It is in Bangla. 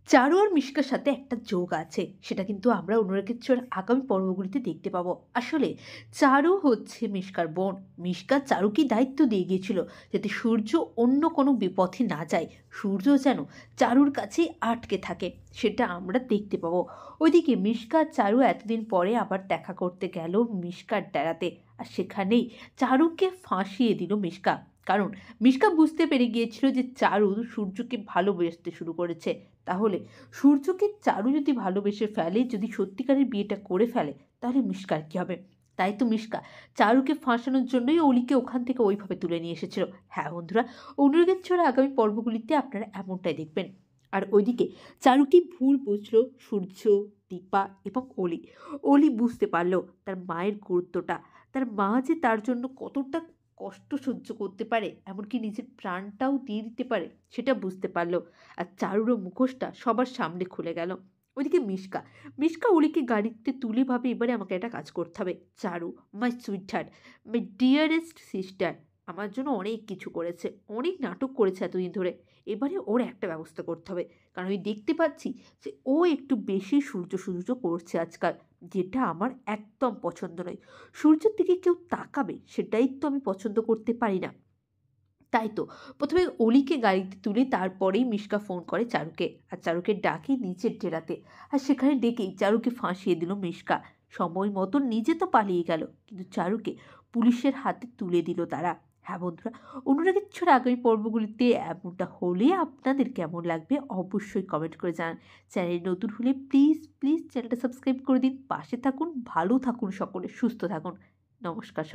চারু আর মিশকার সাথে একটা যোগ আছে। সেটা কিন্তু আমরা অনুরাগের ছোঁয়ার আগামী পর্বগুলিতে দেখতে পাবো। আসলে চারু হচ্ছে মিশকার বোন। মিশকা চারুকে দায়িত্ব দিয়ে গিয়েছিল যাতে সূর্য অন্য কোনো বিপথে না যায়। সূর্য যেন চারুর কাছেই আটকে থাকে, সেটা আমরা দেখতে পাবো। ওইদিকে মিশকা আর চারু এতদিন পরে আবার দেখা করতে গেল মিশকার ডেরাতে। আর সেখানেই চারুকে ফাঁসিয়ে দিল মিশকা। কারণ মিশকা বুঝতে পেরে গিয়েছিল যে চারু সূর্যকে ভালোবাসতে শুরু করেছে। তাহলে সূর্যকে চারু যদি ভালোবেসে ফেলে, যদি সত্যিকারের বিয়েটা করে ফেলে, তাহলে মিশকার কী হবে? তাই তো মিশকা চারুকে ফাঁসানোর জন্যই অলিকে ওখান থেকে ওইভাবে তুলে নিয়ে এসেছিল। হ্যাঁ বন্ধুরা, অনুরাগের ছোঁয়ার আগামী পর্বগুলিতে আপনারা এমনটাই দেখবেন। আর ওইদিকে চারুটি ভুল বুঝলো সূর্য, দীপা এবং অলি। অলি বুঝতে পারলো তার মায়ের গুরুত্বটা, তার মা যে তার জন্য কতটা কষ্ট সহ্য করতে পারে, এমনকি নিজের প্রাণটাও দিয়ে দিতে পারে, সেটা বুঝতে পারলো। আর চারুরও মুখোশটা সবার সামনে খুলে গেল। ওইদিকে মিশকা মিশকা অলিকে গাড়িতে তুলে ভাবে এবারে আমাকে একটা কাজ করতে হবে। Charu, my sweet heart, my dearest sister, আমার জন্য অনেক কিছু করেছে, অনেক নাটক করেছে এতদিন ধরে। এবারে ওর একটা ব্যবস্থা করতে হবে। কারণ আমি দেখতে পাচ্ছি যে ও একটু বেশি সূর্য সূর্য করছে আজকাল, যেটা আমার একদম পছন্দ নয়। সূর্যের দিকে কেউ তাকাবে সেটাই তো আমি পছন্দ করতে পারি না। তাই তো প্রথমে অলিকে গাড়িতে তুলে তারপরেই মিশকা ফোন করে চারুকে, আর চারুকে ডাকে নিচের ডেরাতে। আর সেখানে ডেকেই চারুকে ফাঁসিয়ে দিল মিশকা। সময় মতো নিজে তো পালিয়ে গেল, কিন্তু চারুকে পুলিশের হাতে তুলে দিল তারা। হ্যাঁ বন্ধুরা, অনুরাগের ছোঁয়ার আগামী পর্বগুলিতে এমনটা হলে আপনাদের কেমন লাগবে অবশ্যই কমেন্ট করে জানান। চ্যানেল নতুন হলে প্লিজ প্লিজ চ্যানেলটা সাবস্ক্রাইব করে দিন, পাশে থাকুন, ভালো থাকুন, সকলে সুস্থ থাকুন। নমস্কার।